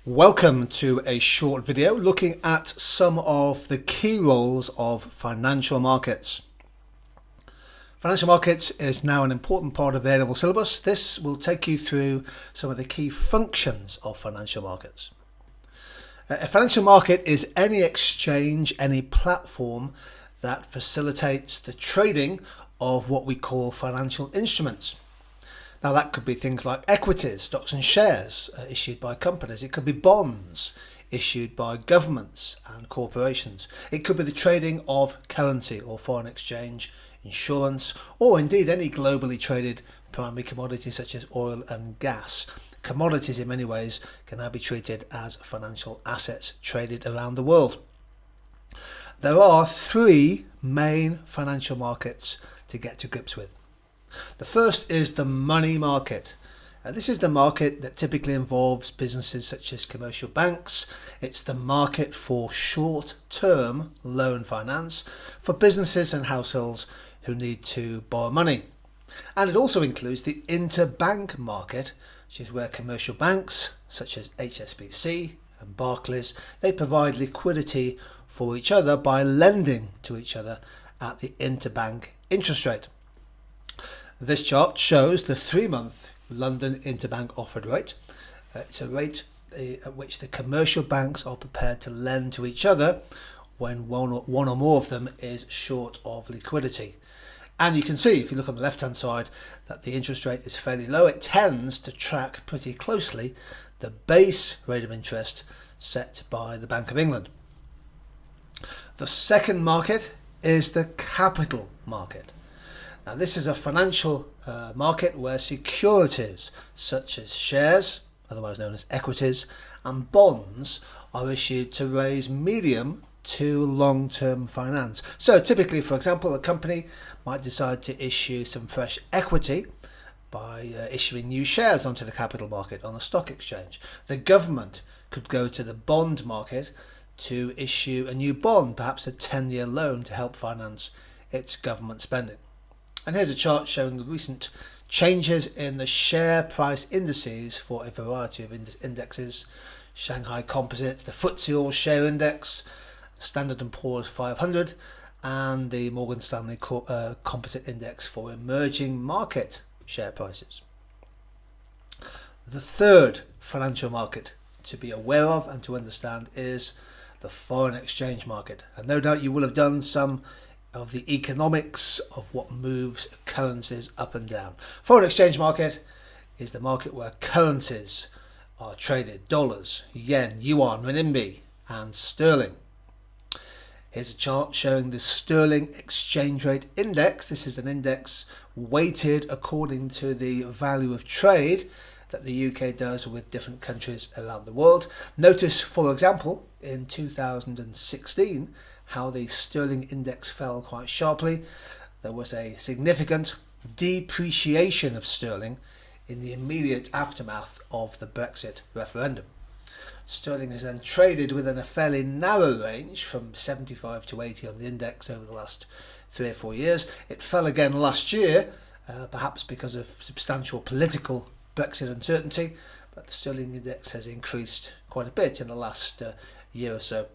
Welcome to a short video looking at some of the key roles of financial markets. Financial markets is now an important part of the A-level syllabus. This will take you through some of the key functions of financial markets. A financial market is any exchange, any platform that facilitates the trading of what we call financial instruments. Now that could be things like equities, stocks and shares issued by companies. It could be bonds issued by governments and corporations. It could be the trading of currency or foreign exchange, insurance, or indeed any globally traded primary commodity such as oil and gas. Commodities in many ways can now be treated as financial assets traded around the world. There are three main financial markets to get to grips with. The first is the money market. This is the market that typically involves businesses such as commercial banks. It's the market for short-term loan finance for businesses and households who need to borrow money. And it also includes the interbank market, which is where commercial banks such as HSBC and Barclays, they provide liquidity for each other by lending to each other at the interbank interest rate. This chart shows the 3-month London Interbank offered rate. It's a rate at which the commercial banks are prepared to lend to each other when one or more of them is short of liquidity. And you can see, if you look on the left-hand side, that the interest rate is fairly low. It tends to track pretty closely the base rate of interest set by the Bank of England. The second market is the capital market. Now, this is a financial market where securities such as shares, otherwise known as equities, and bonds are issued to raise medium to long-term finance. So typically, for example, a company might decide to issue some fresh equity by issuing new shares onto the capital market on the stock exchange. The government could go to the bond market to issue a new bond, perhaps a 10-year loan to help finance its government spending. And here's a chart showing the recent changes in the share price indices for a variety of indexes. Shanghai Composite, the FTSE All Share Index, Standard & Poor's 500, and the Morgan Stanley Composite Index for emerging market share prices. The third financial market to be aware of and to understand is the foreign exchange market. And no doubt you will have done some of the economics of what moves currencies up and down. Foreign exchange market is the market where currencies are traded: dollars, yen, yuan, renminbi, and sterling. Here's a chart showing the sterling exchange rate index. This is an index weighted according to the value of trade that the UK does with different countries around the world. Notice, for example, in 2016, how the sterling index fell quite sharply. There was a significant depreciation of sterling in the immediate aftermath of the Brexit referendum. Sterling is then traded within a fairly narrow range from 75 to 80 on the index over the last 3 or 4 years. It fell again last year, perhaps because of substantial political Brexit uncertainty, but the sterling index has increased quite a bit in the last year or so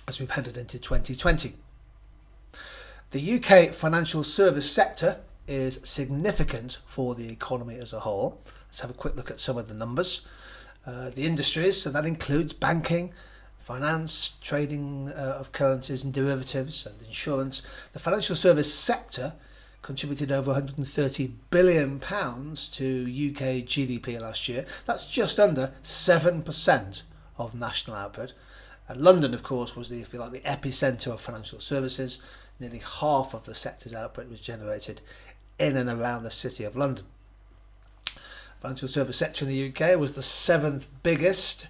as we've headed into 2020. The UK financial service sector is significant for the economy as a whole. Let's have a quick look at some of the numbers. The industries, so that includes banking, finance, trading of currencies and derivatives, and insurance. The financial service sector contributed over £130 billion to UK GDP last year. That's just under 7% of national output. And London, of course, was the, if you like, the epicentre of financial services. Nearly half of the sector's output was generated in and around the city of London. Financial service sector in the UK was the 7th biggest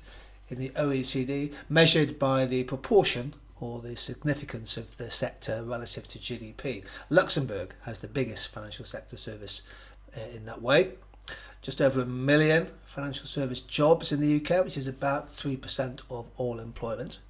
in the OECD, measured by the proportion or the significance of the sector relative to GDP. Luxembourg has the biggest financial sector service in that way. Just over 1 million financial service jobs in the UK, which is about 3% of all employment.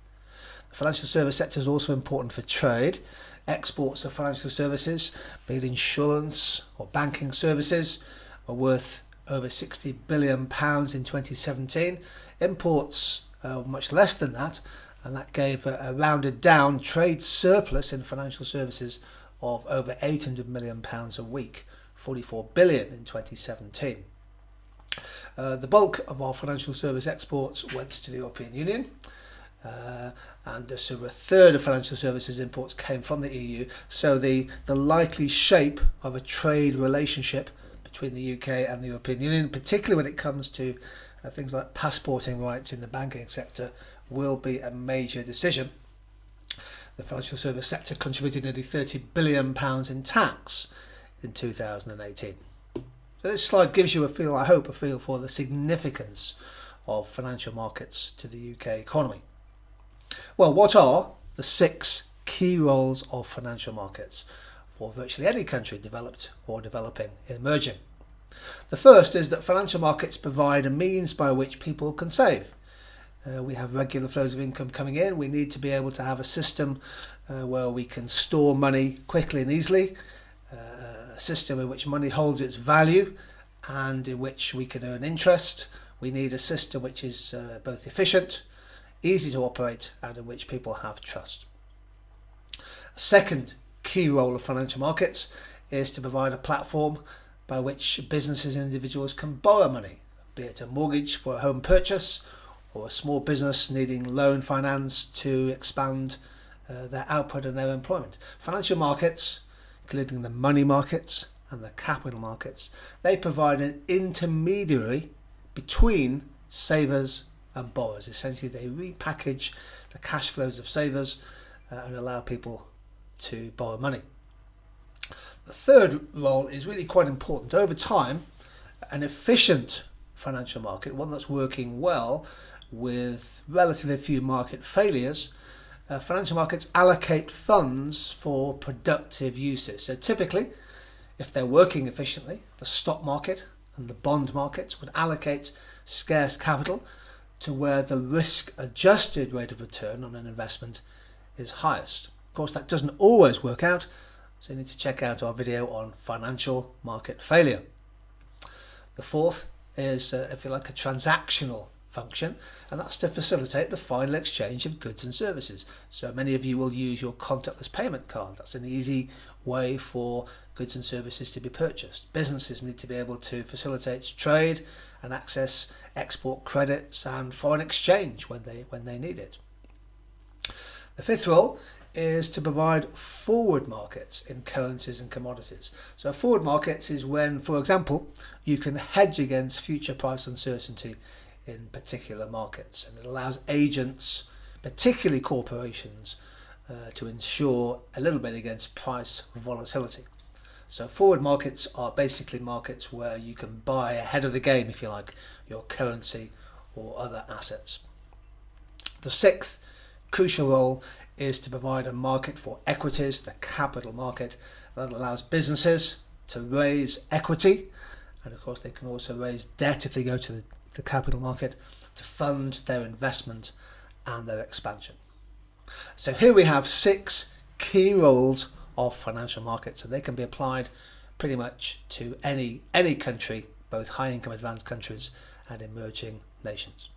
The financial service sector is also important for trade. Exports of financial services, be it insurance or banking services, are worth over £60 billion in 2017. Imports much less than that, and that gave a rounded down trade surplus in financial services of over £800 million a week, 44 billion in 2017. The bulk of our financial service exports went to the European Union, and so a third of financial services imports came from the EU. So the likely shape of a trade relationship between the UK and the European Union, particularly when it comes to things like passporting rights in the banking sector, will be a major decision. The financial service sector contributed nearly £30 billion in tax in 2018. So this slide gives you a feel, I hope, a feel for the significance of financial markets to the UK economy. Well, what are the 6 key roles of financial markets for virtually any country, developed or developing, emerging? The first is that financial markets provide a means by which people can save. We have regular flows of income coming in. We need to be able to have a system where we can store money quickly and easily, a system in which money holds its value and in which we can earn interest. We need a system which is both efficient, easy to operate, and in which people have trust. A second key role of financial markets is to provide a platform by which businesses and individuals can borrow money, be it a mortgage for a home purchase or a small business needing loan finance to expand their output and their employment. Financial markets, including the money markets and the capital markets, they provide an intermediary between savers and borrowers. Essentially, they repackage the cash flows of savers and allow people to borrow money. The third role is really quite important. Over time, an efficient financial market, one that's working well with relatively few market failures, financial markets allocate funds for productive uses. So typically, if they're working efficiently, the stock market and the bond markets would allocate scarce capital to where the risk-adjusted rate of return on an investment is highest. Of course, that doesn't always work out, so you need to check out our video on financial market failure. The fourth is, if you like, a transactional function, and that's to facilitate the final exchange of goods and services. So many of you will use your contactless payment card. That's an easy way for goods and services to be purchased. Businesses need to be able to facilitate trade and access export credits and foreign exchange when they need it. The fifth role is to provide forward markets in currencies and commodities. So forward markets is when, for example, you can hedge against future price uncertainty in particular markets, and it allows agents, particularly corporations, to ensure a little bit against price volatility. So forward markets are basically markets where you can buy ahead of the game, if you like, your currency or other assets. The sixth crucial role is to provide a market for equities, the capital market, that allows businesses to raise equity, and of course they can also raise debt if they go to the capital market to fund their investment and their expansion. So here we have 6 key roles of financial markets, and they can be applied pretty much to any country, both high income advanced countries and emerging nations.